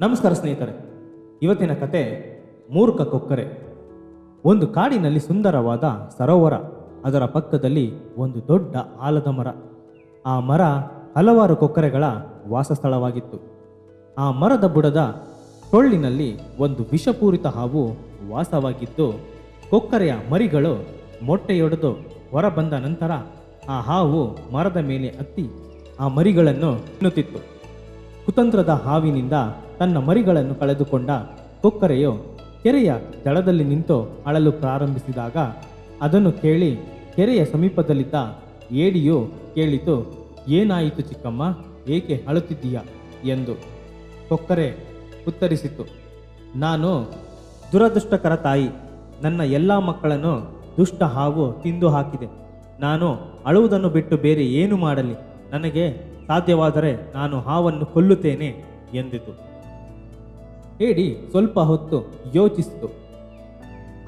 ನಮಸ್ಕಾರ ಸ್ನೇಹಿತರೆ, ಇವತ್ತಿನ ಕತೆ ಮೂರ್ಖ ಕೊಕ್ಕರೆ. ಒಂದು ಕಾಡಿನಲ್ಲಿ ಸುಂದರವಾದ ಸರೋವರ, ಅದರ ಪಕ್ಕದಲ್ಲಿ ಒಂದು ದೊಡ್ಡ ಆಲದ ಮರ. ಆ ಮರ ಹಲವಾರು ಕೊಕ್ಕರೆಗಳ ವಾಸಸ್ಥಳವಾಗಿತ್ತು. ಆ ಮರದ ಬುಡದ ಟೊಳ್ಳಿನಲ್ಲಿ ಒಂದು ವಿಷಪೂರಿತ ಹಾವು ವಾಸವಾಗಿದ್ದು, ಕೊಕ್ಕರೆಯ ಮರಿಗಳು ಮೊಟ್ಟೆಯೊಡೆದು ಹೊರಬಂದ ನಂತರ ಆ ಹಾವು ಮರದ ಮೇಲೆ ಹತ್ತಿ ಆ ಮರಿಗಳನ್ನು ತಿನ್ನುತ್ತಿತ್ತು. ಕುತಂತ್ರದ ಹಾವಿನಿಂದ ತನ್ನ ಮರಿಗಳನ್ನು ಕಳೆದುಕೊಂಡ ಕೊಕ್ಕರೆಯು ಕೆರೆಯ ದಡದಲ್ಲಿ ನಿಂತು ಅಳಲು ಪ್ರಾರಂಭಿಸಿದಾಗ ಅದನ್ನು ಕೇಳಿ ಕೆರೆಯ ಸಮೀಪದಲ್ಲಿದ್ದ ಏಡಿಯು ಕೇಳಿತು, "ಏನಾಯಿತು ಚಿಕ್ಕಮ್ಮ, ಏಕೆ ಅಳುತ್ತಿದ್ದೀಯಾ?" ಎಂದು. ಕೊಕ್ಕರೆ ಉತ್ತರಿಸಿತು, "ನಾನು ದುರದೃಷ್ಟಕರ ತಾಯಿ. ನನ್ನ ಎಲ್ಲ ಮಕ್ಕಳನ್ನು ದುಷ್ಟ ಹಾವು ತಿಂದು ಹಾಕಿದೆ. ನಾನು ಅಳುವುದನ್ನು ಬಿಟ್ಟು ಬೇರೆ ಏನು ಮಾಡಲಿ? ನನಗೆ ಸಾಧ್ಯವಾದರೆ ನಾನು ಹಾವನ್ನು ಕೊಲ್ಲುತ್ತೇನೆ" ಎಂದಿತು. ಏಡಿ ಸ್ವಲ್ಪ ಹೊತ್ತು ಯೋಚಿಸಿತು.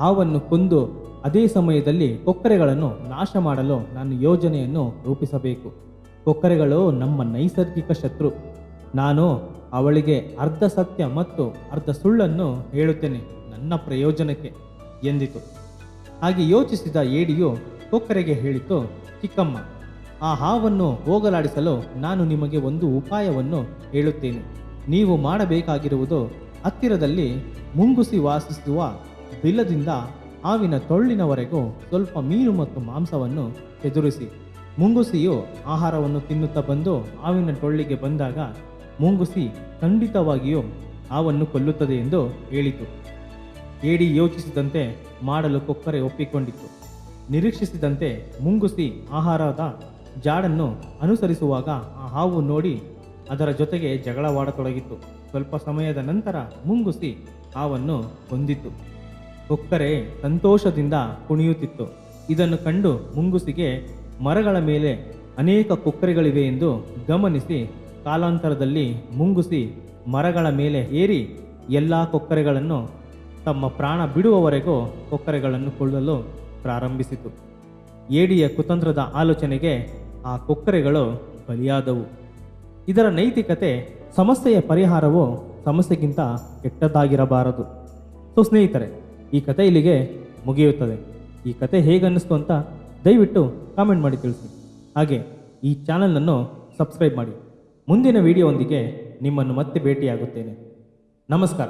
ಹಾವನ್ನು ಕೊಂದು ಅದೇ ಸಮಯದಲ್ಲಿ ಕೊಕ್ಕರೆಗಳನ್ನು ನಾಶ ಮಾಡಲು ನಾನು ಯೋಜನೆಯನ್ನು ರೂಪಿಸಬೇಕು. ಕೊಕ್ಕರೆಗಳು ನಮ್ಮ ನೈಸರ್ಗಿಕ ಶತ್ರು. ನಾನು ಅವಳಿಗೆ ಅರ್ಧ ಸತ್ಯ ಮತ್ತು ಅರ್ಧ ಸುಳ್ಳನ್ನು ಹೇಳುತ್ತೇನೆ, ನನ್ನ ಪ್ರಯೋಜನಕ್ಕೆ ಎಂದಿತು. ಹಾಗೆ ಯೋಚಿಸಿದ ಏಡಿಯು ಕೊಕ್ಕರೆಗೆ ಹೇಳಿತು, "ಚಿಕ್ಕಮ್ಮ, ಆ ಹಾವನ್ನು ಹೋಗಲಾಡಿಸಲು ನಾನು ನಿಮಗೆ ಒಂದು ಉಪಾಯವನ್ನು ಹೇಳುತ್ತೇನೆ. ನೀವು ಮಾಡಬೇಕಾಗಿರುವುದು ಹತ್ತಿರದಲ್ಲಿ ಮುಂಗುಸಿ ವಾಸಿಸುವ ಬಿಲದಿಂದ ಹಾವಿನ ಟೊಳ್ಳಿನವರೆಗೂ ಸ್ವಲ್ಪ ಮೀನು ಮತ್ತು ಮಾಂಸವನ್ನು ಎದುರಿಸಿ. ಮುಂಗುಸಿಯು ಆಹಾರವನ್ನು ತಿನ್ನುತ್ತಾ ಬಂದು ಹಾವಿನ ಟೊಳ್ಳಿಗೆ ಬಂದಾಗ ಮುಂಗುಸಿ ಖಂಡಿತವಾಗಿಯೂ ಹಾವನ್ನು ಕೊಲ್ಲುತ್ತದೆ" ಎಂದು ಹೇಳಿತು. ಏಡಿ ಯೋಚಿಸಿದಂತೆ ಮಾಡಲು ಕೊಕ್ಕರೆ ಒಪ್ಪಿಕೊಂಡಿತು. ನಿರೀಕ್ಷಿಸಿದಂತೆ ಮುಂಗುಸಿ ಆಹಾರದ ಜಾಡನ್ನು ಅನುಸರಿಸುವಾಗ ಆ ಹಾವು ನೋಡಿ ಅದರ ಜೊತೆಗೆ ಜಗಳವಾಡತೊಡಗಿತು. ಸ್ವಲ್ಪ ಸಮಯದ ನಂತರ ಮುಂಗುಸಿ ಹಾವನ್ನು ಕೊಂದಿತು. ಕೊಕ್ಕರೆ ಸಂತೋಷದಿಂದ ಕುಣಿಯುತ್ತಿತ್ತು. ಇದನ್ನು ಕಂಡು ಮುಂಗುಸಿಗೆ ಮರಗಳ ಮೇಲೆ ಅನೇಕ ಕೊಕ್ಕರೆಗಳಿವೆ ಎಂದು ಗಮನಿಸಿ ಕಾಲಾಂತರದಲ್ಲಿ ಮುಂಗುಸಿ ಮರಗಳ ಮೇಲೆ ಏರಿ ಎಲ್ಲ ಕೊಕ್ಕರೆಗಳನ್ನು ತಮ್ಮ ಪ್ರಾಣ ಬಿಡುವವರೆಗೂ ಕೊಕ್ಕರೆಗಳನ್ನು ಕೊಲ್ಲಲು ಪ್ರಾರಂಭಿಸಿತು. ಏಡಿಯ ಕುತಂತ್ರದ ಆಲೋಚನೆಗೆ ಆ ಕೊಕ್ಕರೆಗಳು ಬಲಿಯಾದವು. ಇದರ ನೈತಿಕತೆ, ಸಮಸ್ಯೆಯ ಪರಿಹಾರವು ಸಮಸ್ಯೆಗಿಂತ ಕೆಟ್ಟದ್ದಾಗಿರಬಾರದು. ಸೊ ಸ್ನೇಹಿತರೆ, ಈ ಕತೆ ಇಲ್ಲಿಗೆ ಮುಗಿಯುತ್ತದೆ. ಈ ಕತೆ ಹೇಗನ್ನಿಸ್ತು ಅಂತ ದಯವಿಟ್ಟು ಕಾಮೆಂಟ್ ಮಾಡಿ ತಿಳಿಸಿ. ಹಾಗೆ ಈ ಚಾನಲನ್ನು ಸಬ್ಸ್ಕ್ರೈಬ್ ಮಾಡಿ. ಮುಂದಿನ ವಿಡಿಯೋವೊಂದಿಗೆ ನಿಮ್ಮನ್ನು ಮತ್ತೆ ಭೇಟಿಯಾಗುತ್ತೇನೆ. ನಮಸ್ಕಾರ.